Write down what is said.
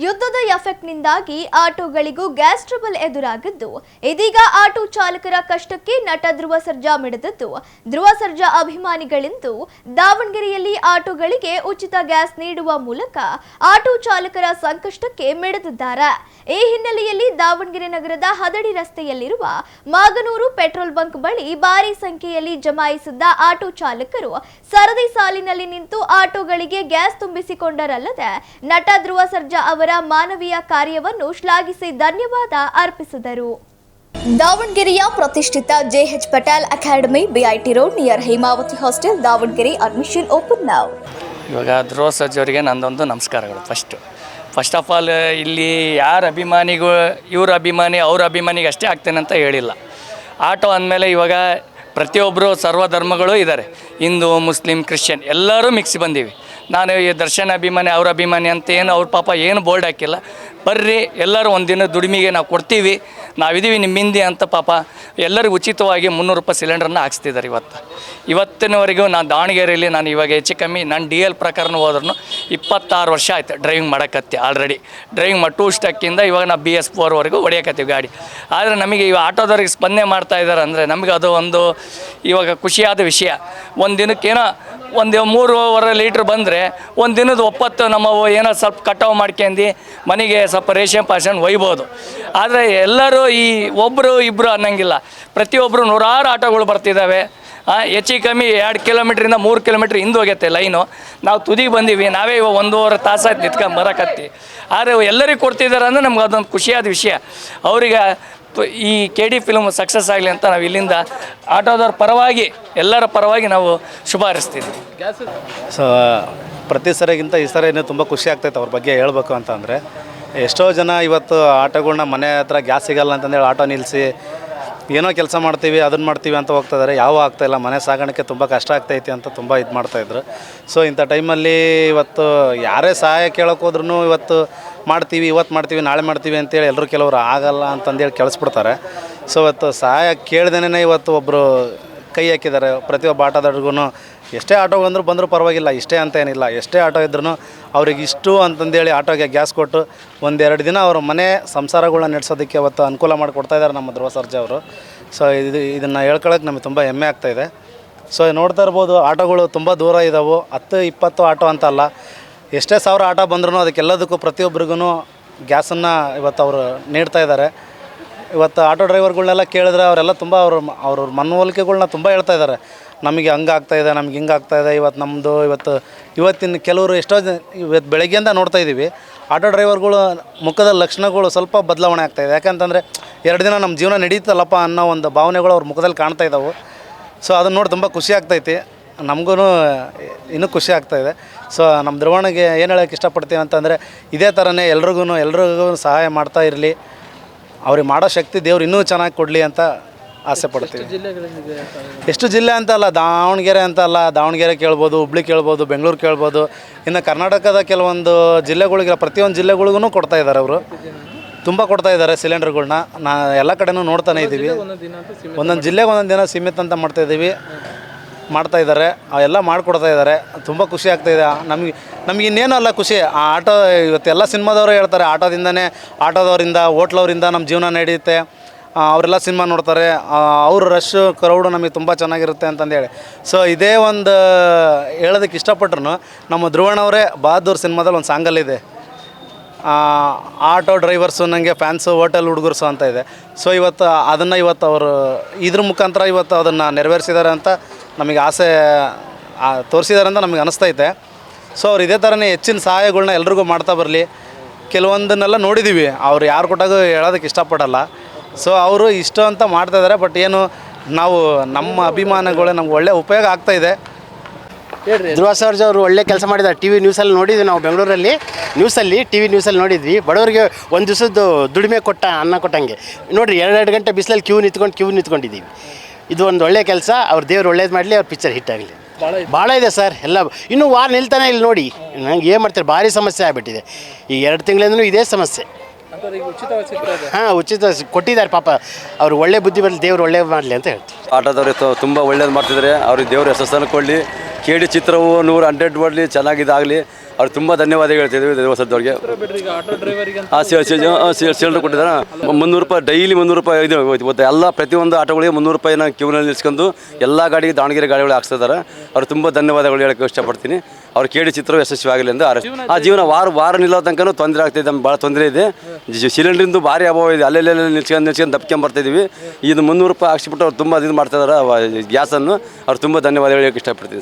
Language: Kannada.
ಯುದ್ಧದ ಎಫೆಕ್ಟ್ನಿಂದಾಗಿ ಆಟೋಗಳಿಗೂ ಗ್ಯಾಸ್ ಟ್ರಬಲ್ ಎದುರಾಗಿದ್ದು ಇದೀಗ ಆಟೋ ಚಾಲಕರ ಕಷ್ಟಕ್ಕೆ ನಟ ಧ್ರುವ ಸರ್ಜಾ ಮಿಡಿದಿದ್ದು ಧ್ರುವ ಸರ್ಜಾ ಅಭಿಮಾನಿಗಳಿಂದು ದಾವಣಗೆರೆಯಲ್ಲಿ ಆಟೋಗಳಿಗೆ ಉಚಿತ ಗ್ಯಾಸ್ ನೀಡುವ ಮೂಲಕ ಆಟೋ ಚಾಲಕರ ಸಂಕಷ್ಟಕ್ಕೆ ಮಿಡಿದಿದ್ದಾರೆ. ಈ ಹಿನ್ನೆಲೆಯಲ್ಲಿ ದಾವಣಗೆರೆ ನಗರದ ಹದಡಿ ರಸ್ತೆಯಲ್ಲಿರುವ ಮಾಗನೂರು ಪೆಟ್ರೋಲ್ ಬಂಕ್ ಬಳಿ ಭಾರಿ ಸಂಖ್ಯೆಯಲ್ಲಿ ಜಮಾಯಿಸಿದ್ದ ಆಟೋ ಚಾಲಕರು ಸರದಿ ಸಾಲಿನಲ್ಲಿ ನಿಂತು ಆಟೋಗಳಿಗೆ ಗ್ಯಾಸ್ ತುಂಬಿಸಿಕೊಂಡರಲ್ಲದೆ ನಟ ಧ್ರುವ ಸರ್ಜಾ ಅವರ ಮಾನವೀಯ ಕಾರ್ಯವನ್ನು ಶ್ಲಾಘಿಸಿ ಧನ್ಯವಾದ ಅರ್ಪಿಸಿದರು. ದಾವಣಗೆರೆಯ ಪ್ರತಿಷ್ಠಿತ JH Patel academy, BIT road near Hemavathi hostel, Davanagere. Admission open now. ಇವಾಗ ಧ್ರುವ ಸರ್ಜಾ ಅವರಿಗೆ ನಂದೊಂದು ನಮಸ್ಕಾರಗಳು. ಫಸ್ಟ್ ಆಫ್ ಆಲ್ ಇಲ್ಲಿ ಯಾರ ಅಭಿಮಾನಿಗಳು ಇವ್ರ ಅಭಿಮಾನಿ ಅವ್ರ ಅಭಿಮಾನಿಗೆ ಅಷ್ಟೇ ಆಗ್ತೇನೆ ಅಂತ ಹೇಳಿಲ್ಲ. ಆಟೋ ಅಂದಮೇಲೆ ಇವಾಗ ಪ್ರತಿಯೊಬ್ಬರು ಸರ್ವಧರ್ಮಗಳು ಇದ್ದಾರೆ, ಹಿಂದೂ, ಮುಸ್ಲಿಂ, ಕ್ರಿಶ್ಚಿಯನ್ ಎಲ್ಲರೂ ಮಿಕ್ಸ್ ಬಂದೀವಿ. ನಾನು ಈ ದರ್ಶನ ಅಭಿಮಾನಿ ಅವ್ರ ಅಭಿಮಾನಿ ಅಂತ ಏನು ಅವ್ರ ಪಾಪ ಏನು ಬೋರ್ಡ್ ಹಾಕಿಲ್ಲ. ಬರ್ರಿ ಎಲ್ಲರೂ ಒಂದಿನ ದುಡಿಮೆಗೆ ನಾವು ಕೊಡ್ತೀವಿ, ನಾವಿದ್ದೀವಿ ನಿಮ್ಮ ಹಿಂದೆ ಅಂತ ಪಾಪ ಎಲ್ಲರಿಗೂ ಉಚಿತವಾಗಿ 300 ರೂಪಾಯಿ ಸಿಲಿಂಡ್ರನ್ನ ಹಾಕ್ಸ್ತಿದ್ದಾರೆ. ಇವತ್ತಿನವರೆಗೂ ನಾನು ದಾವಣಗೆರೆಯಲ್ಲಿ ನಾನು ಇವಾಗ ಹೆಚ್ಚು ಕಮ್ಮಿ ನಾನು DL ಪ್ರಕರಣ ಹೋದ್ರೂ 26 ವರ್ಷ ಆಯ್ತು ಡ್ರೈವಿಂಗ್ ಮಾಡೋಕತ್ತಿ. ಆಲ್ರೆಡಿ ಡ್ರೈವಿಂಗ್ ಮಾಡಿ 2 ಸ್ಟಕ್ಕಿಂದ ಇವಾಗ ನಾವು BS4ವರೆಗೂ ಹೊಡೆಯಕತ್ತೀವಿ ಗಾಡಿ. ಆದರೆ ನಮಗೆ ಇವಾಗ ಆಟೋದವ್ರಿಗೆ ಸ್ಪಂದನೆ ಮಾಡ್ತಾ ಇದ್ದಾರೆ ಅಂದರೆ ನಮಗೆ ಅದು ಒಂದು ಇವಾಗ ಖುಷಿಯಾದ ವಿಷಯ. ಒಂದು ದಿನಕ್ಕೇನೋ ಒಂದು 3.5 ಲೀಟ್ರ್ ಬಂದರೆ ಒಂದು ದಿನದ ಒಪ್ಪತ್ತು ನಮ್ಮ ಏನೋ ಸ್ವಲ್ಪ ಕಟಾವು ಮಾಡ್ಕೊಂಡು ಮನೆಗೆ ಸ್ವಲ್ಪ ರೇಷನ್ ಪಾಷನ್ ಒಯ್ಬೋದು. ಆದರೆ ಎಲ್ಲರೂ ಈ ಒಬ್ಬರು ಇಬ್ಬರು ಅನ್ನಂಗಿಲ್ಲ, ಪ್ರತಿಯೊಬ್ಬರು ನೂರಾರು ಆಟೋಗಳು ಬರ್ತಿದ್ದಾವೆ. ಹೆಚ್ಚು ಕಮ್ಮಿ 2 ಕಿಲೋಮೀಟ್ರಿಂದ 3 ಕಿಲೋಮೀಟ್ರ್ ಹಿಂದೆ ಹೋಗ್ಯತ್ತೆ ಲೈನು. ನಾವು ತುದಿಗೆ ಬಂದೀವಿ, ನಾವೇ ಇವಾಗ 1.5 ತಾಸಾಯ್ತು ನಿಂತ್ಕೊಂಡು ಬರೋಕತ್ತಿ. ಆದರೆ ಎಲ್ಲರಿಗೂ ಕೊಡ್ತಿದ್ದಾರೆ ಅಂದರೆ ನಮ್ಗೆ ಅದೊಂದು ಖುಷಿಯಾದ ವಿಷಯ. ಅವರಿಗೆ ಈ KD ಫಿಲ್ಮ್ ಸಕ್ಸಸ್ ಆಗಲಿ ಅಂತ ನಾವು ಇಲ್ಲಿಂದ ಆಟೋದವ್ರ ಪರವಾಗಿ ಎಲ್ಲರ ಪರವಾಗಿ ನಾವು ಶುಭ ಹಾರೈಸ್ತಿದ್ದೀವಿ. ಸೊ ಪ್ರತಿ ಸರಿಗಿಂತ ಈ ಸರಿ ಇನ್ನೂ ತುಂಬ ಖುಷಿ ಆಗ್ತೈತೆ ಅವ್ರ ಬಗ್ಗೆ ಹೇಳ್ಬೇಕು ಅಂತಂದರೆ. ಎಷ್ಟೋ ಜನ ಇವತ್ತು ಆಟೋಗಳ್ನ ಮನೆ ಹತ್ರ ಗ್ಯಾಸ್ ಸಿಗಲ್ಲ ಅಂತಂದೇಳಿ ಆಟೋ ನಿಲ್ಲಿಸಿ ಏನೋ ಕೆಲಸ ಮಾಡ್ತೀವಿ ಅದನ್ನು ಮಾಡ್ತೀವಿ ಅಂತ ಹೋಗ್ತಾಯಿದ್ದಾರೆ. ಯಾವ ಆಗ್ತಾಯಿಲ್ಲ, ಮನೆ ಸಾಗಾಣಿಕೆ ತುಂಬ ಕಷ್ಟ ಆಗ್ತೈತಿ ಅಂತ ತುಂಬ ಇದು ಮಾಡ್ತಾಯಿದ್ರು. ಸೊ ಇಂಥ ಟೈಮಲ್ಲಿ ಇವತ್ತು ಯಾರೇ ಸಹಾಯ ಕೇಳೋಕೆ ಹೋದ್ರೂ ಇವತ್ತು ಮಾಡ್ತೀವಿ ನಾಳೆ ಮಾಡ್ತೀವಿ ಅಂತೇಳಿ ಎಲ್ಲರೂ ಕೆಲವರು ಆಗಲ್ಲ ಅಂತಂದೇಳಿ ಕೆಳಿಸ್ಬಿಡ್ತಾರೆ. ಸೊ ಇವತ್ತು ಸಹಾಯ ಕೇಳ್ದೇನೆ ಇವತ್ತು ಒಬ್ಬರು ಕೈ ಹಾಕಿದ್ದಾರೆ. ಪ್ರತಿಯೊಬ್ಬ ಆಟೋದವ್ರಿಗೂ ಎಷ್ಟೇ ಆಟೋ ಬಂದರೂ ಪರವಾಗಿಲ್ಲ, ಇಷ್ಟೇ ಅಂತ ಏನಿಲ್ಲ, ಎಷ್ಟೇ ಆಟೋ ಇದ್ರೂ ಅವ್ರಿಗೆ ಇಷ್ಟು ಅಂತಂದೇಳಿ ಆಟೋಗೆ ಗ್ಯಾಸ್ ಕೊಟ್ಟು 1-2 ದಿನ ಅವ್ರ ಮನೆ ಸಂಸಾರಗಳನ್ನ ನಡೆಸೋದಕ್ಕೆ ಅವತ್ತು ಅನುಕೂಲ ಮಾಡಿಕೊಡ್ತಾಯಿದ್ದಾರೆ ನಮ್ಮ ಧ್ರುವ ಸರ್ಜಾ ಅವರು. ಸೊ ಇದನ್ನು ಹೇಳ್ಕೊಳಕ್ಕೆ ನಮಗೆ ತುಂಬ ಹೆಮ್ಮೆ ಆಗ್ತಾಯಿದೆ. ಸೊ ನೋಡ್ತಾ ಇರ್ಬೋದು, ಆಟೋಗಳು ತುಂಬ ದೂರ ಇದ್ದಾವೆ. 10-20 ಆಟೋ ಅಂತಲ್ಲ, ಎಷ್ಟೇ 1000 ಆಟೋ ಬಂದ್ರೂ ಅದಕ್ಕೆಲ್ಲದಕ್ಕೂ ಪ್ರತಿಯೊಬ್ಬರಿಗೂ ಗ್ಯಾಸನ್ನು ಇವತ್ತು ಅವರು ನೀಡ್ತಾಯಿದ್ದಾರೆ. ಇವತ್ತು ಆಟೋ ಡ್ರೈವರ್ಗಳನ್ನೆಲ್ಲ ಕೇಳಿದ್ರೆ ಅವರೆಲ್ಲ ತುಂಬ ಅವ್ರ ಮನವೊಲಿಕೆಗಳ್ನ ತುಂಬ ಹೇಳ್ತಾಯಿದ್ದಾರೆ. ನಮಗೆ ಹಂಗೆ ಆಗ್ತಾಯಿದೆ, ನಮ್ಗೆ ಹಿಂಗೆ ಆಗ್ತಾಯಿದೆ. ಇವತ್ತಿನ ಕೆಲವರು ಎಷ್ಟೋ ಇವತ್ತು ಬೆಳಗ್ಗೆಯಿಂದ ನೋಡ್ತಾಯಿದ್ದೀವಿ, ಆಟೋ ಡ್ರೈವರ್ಗಳು ಮುಖದ ಲಕ್ಷಣಗಳು ಸ್ವಲ್ಪ ಬದಲಾವಣೆ ಆಗ್ತಾಯಿದೆ. ಯಾಕಂತಂದರೆ 2 ದಿನ ನಮ್ಮ ಜೀವನ ನಡೀತಲ್ಲಪ್ಪ ಅನ್ನೋ ಒಂದು ಭಾವನೆಗಳು ಅವ್ರ ಮುಖದಲ್ಲಿ ಕಾಣ್ತಾ ಇದ್ದಾವೆ. ಸೊ ಅದನ್ನು ನೋಡಿ ತುಂಬ ಖುಷಿ ಆಗ್ತೈತಿ, ನಮಗೂ ಇನ್ನೂ ಖುಷಿ ಆಗ್ತಾಯಿದೆ. ಸೊ ನಮ್ಮ ಧ್ರುವನಿಗೆ ಏನು ಹೇಳೋಕ್ಕೆ ಇಷ್ಟಪಡ್ತೀವಿ ಅಂತಂದರೆ ಇದೇ ಥರನೇ ಎಲ್ರಿಗೂ ಸಹಾಯ ಮಾಡ್ತಾ ಇರಲಿ, ಅವ್ರಿಗೆ ಮಾಡೋ ಶಕ್ತಿ ದೇವ್ರು ಇನ್ನೂ ಚೆನ್ನಾಗಿ ಕೊಡಲಿ ಅಂತ ಆಸೆ ಪಡ್ತೀವಿ. ಎಷ್ಟು ಜಿಲ್ಲೆ ಅಂತಲ್ಲ, ದಾವಣಗೆರೆ ಅಂತಲ್ಲ, ದಾವಣಗೆರೆ ಕೇಳ್ಬೋದು, ಹುಬ್ಳಿ ಕೇಳ್ಬೋದು, ಬೆಂಗಳೂರು ಕೇಳ್ಬೋದು, ಇನ್ನು ಕರ್ನಾಟಕದ ಕೆಲವೊಂದು ಜಿಲ್ಲೆಗಳಿಗೆ ಪ್ರತಿಯೊಂದು ಜಿಲ್ಲೆಗಳಿಗೂ ಕೊಡ್ತಾಯಿದ್ದಾರೆ. ಅವರು ತುಂಬ ಕೊಡ್ತಾಯಿದ್ದಾರೆ ಸಿಲಿಂಡರ್ಗಳ್ನ. ಎಲ್ಲ ಕಡೆನೂ ನೋಡ್ತಾನೆ ಇದ್ದೀವಿ. ಒಂದೊಂದು ಜಿಲ್ಲೆಗೆ ಒಂದೊಂದು ದಿನ ಸೀಮಿತ ಅಂತ ಮಾಡ್ತಾಯಿದ್ದಾರೆ. ಅವೆಲ್ಲ ಮಾಡಿಕೊಡ್ತಾ ಇದ್ದಾರೆ. ತುಂಬ ಖುಷಿ ಆಗ್ತಾಯಿದೆ ನಮಗೆ ಇನ್ನೇನು ಅಲ್ಲ ಖುಷಿ. ಆ ಆಟೋ ಇವತ್ತೆಲ್ಲ ಸಿನಿಮಾದವರು ಹೇಳ್ತಾರೆ, ಆಟೋದವರಿಂದ ಹೋಟ್ಲವರಿಂದ ನಮ್ಮ ಜೀವನ ನಡೆಯುತ್ತೆ, ಅವರೆಲ್ಲ ಸಿನಿಮಾ ನೋಡ್ತಾರೆ, ಅವ್ರ ರಶ್ಶು ಕ್ರೌಡು ನಮಗೆ ತುಂಬ ಚೆನ್ನಾಗಿರುತ್ತೆ ಅಂತಂದೇಳಿ. ಸೊ ಇದೇ ಒಂದು ಹೇಳೋದಕ್ಕೆ ಇಷ್ಟಪಟ್ರು ನಮ್ಮ ಧ್ರುವಣ್ಣವರೇ ಬಹದ್ದೂರ್ ಸಿನಿಮಾದಲ್ಲಿ ಒಂದು ಸಾಂಗಲ್ಲಿದೆ, ಆಟೋ ಡ್ರೈವರ್ಸು ನನಗೆ ಫ್ಯಾನ್ಸು, ಹೋಟೆಲ್ ಹುಡುಗರ್ಸು ಅಂತ ಇದೆ. ಸೊ ಅದನ್ನು ಅವರು ಇದ್ರ ಮುಖಾಂತರ ಅದನ್ನು ನೆರವೇರಿಸಿದ್ದಾರೆ ಅಂತ ನಮಗೆ ಆಸೆ ತೋರಿಸಿದ್ದಾರೆ ಅಂತ ನಮಗೆ ಅನಿಸ್ತೈತೆ. ಸೊ ಅವ್ರು ಇದೇ ಥರನೇ ಹೆಚ್ಚಿನ ಸಹಾಯಗಳನ್ನ ಎಲ್ರಿಗೂ ಮಾಡ್ತಾ ಬರಲಿ. ಕೆಲವೊಂದನ್ನೆಲ್ಲ ನೋಡಿದ್ದೀವಿ, ಅವ್ರು ಯಾರು ಕೊಟ್ಟಾಗೂ ಹೇಳೋದಕ್ಕೆ ಇಷ್ಟಪಡಲ್ಲ. ಸೊ ಅವರು ಇಷ್ಟ ಅಂತ ಮಾಡ್ತಾಯಿದ್ದಾರೆ. ಬಟ್ ಏನು ನಾವು ನಮ್ಮ ಅಭಿಮಾನಗಳೇ ನಮ್ಗೆ ಒಳ್ಳೆ ಉಪಯೋಗ ಆಗ್ತಾಯಿದೆ. ಧ್ರುವ ಸರ್ಜಾ ಅವರು ಒಳ್ಳೆ ಕೆಲಸ ಮಾಡಿದ್ದಾರೆ. TV ನ್ಯೂಸಲ್ಲಿ ನೋಡಿದ್ವಿ ನಾವು, ಬೆಂಗಳೂರಲ್ಲಿ TV ನ್ಯೂಸಲ್ಲಿ ನೋಡಿದ್ವಿ. ಬಡವರಿಗೆ ಒಂದು ದಿವಸದ್ದು ದುಡಿಮೆ ಅನ್ನ ಕೊಟ್ಟಂಗೆ ನೋಡಿರಿ, 2 ಗಂಟೆ ಬಿಸಿಲಲ್ಲಿ ಕ್ಯೂ ನಿಂತ್ಕೊಂಡಿದ್ದೀವಿ. ಇದು ಒಂದು ಒಳ್ಳೆ ಕೆಲಸ. ಅವ್ರ ದೇವ್ರು ಒಳ್ಳೇದು ಮಾಡಲಿ, ಅವ್ರ ಪಿಕ್ಚರ್ ಹಿಟ್ ಆಗಲಿ. ಭಾಳ ಇದೆ ಸರ್, ಎಲ್ಲ ಇನ್ನೂ ವಾರ ನಿಲ್ತಾನೆ ಇಲ್ಲಿ ನೋಡಿ. ನಂಗೆ ಏನು ಮಾಡ್ತಾರೆ, ಭಾರಿ ಸಮಸ್ಯೆ ಆಗಿಬಿಟ್ಟಿದೆ. ಈ 2 ತಿಂಗಳಿಂದಲೂ ಇದೇ ಸಮಸ್ಯೆ. ಉಚಿತ ಕೊಟ್ಟಿದ್ದಾರೆ ಪಾಪ. ಅವ್ರು ಒಳ್ಳೆ ಬುದ್ಧಿ ಬರಲಿ, ದೇವ್ರು ಒಳ್ಳೇದು ಮಾಡಲಿ ಅಂತ ಹೇಳ್ತೀವಿ. ಆಟೋದವ್ರು ತುಂಬ ಒಳ್ಳೇದು ಮಾಡ್ತಿದ್ದಾರೆ. ಅವ್ರಿಗೆ ದೇವ್ರ ಯಶಸ್ಸನ್ನು ಕೊಡಲಿ, KD ಚಿತ್ರವು 100 ಮಾಡಲಿ ಚೆನ್ನಾಗಿದ್ದಾಗಲಿ ಅವ್ರು ತುಂಬ ಧನ್ಯವಾದ ಹೇಳ್ತಿದ್ವಿ ಧ್ರುವಸರ್ಜವ್ರಿಗೆ. ಸಿಲಿಂಡರ್ ಕೊಟ್ಟಿದ್ದಾರೆ. 300 ರೂಪಾಯಿ ಡೈಲಿ 300 ರೂಪಾಯಿ ಇದು ಇವತ್ತು ಎಲ್ಲ ಪ್ರತಿಯೊಂದು ಆಟೋಗಳಿಗೆ 300 ರೂಪಾಯಿನ ಕ್ಯೂನಲ್ಲಿ ನಿಲ್ಸ್ಕೊಂಡು ಎಲ್ಲ ಗಾಡಿಗೆ ದಾವಣಗೆರೆ ಗಾಡಿಗಳು ಹಾಕ್ಸ್ತಿದ್ದಾರೆ. ಅವ್ರು ತುಂಬ ಧನ್ಯವಾದಗಳು ಹೇಳೋಕ್ಕೆ ಇಷ್ಟಪಡ್ತೀನಿ. ಅವ್ರು KD ಚಿತ್ರ ಯಶಸ್ವಿಯಾಗಲಿ ಎಂದು ಆ ಜೀವನ ವಾರ ನಿಲ್ಲೋ ತನಕ ತೊಂದರೆ ಆಗ್ತಾಯಿದೆ, ನಮ್ಗೆ ಭಾಳ ತೊಂದರೆ ಇದೆ. ಸಿಲಿಂಡ್ರಿಂದು ಭಾರಿ ಅಭಾವ ಇದೆ. ಅಲ್ಲೆಲ್ಲ ನಿಲ್ಸ್ಕೊಂಡು ದಪ್ಕೊಂಬರ್ತಾಯಿದ್ದೀವಿ. ಇದು 300 ರೂಪಾಯಿ ಹಾಕ್ಸ್ಬಿಟ್ಟು ಅವ್ರು ತುಂಬ ಇದು ಮಾಡ್ತಿದ್ದಾರೆ ಗ್ಯಾಸನ್ನು. ಅವ್ರು ತುಂಬ ಧನ್ಯವಾದ ಹೇಳೋಕ್ಕೆ ಇಷ್ಟಪಡ್ತೀನಿ.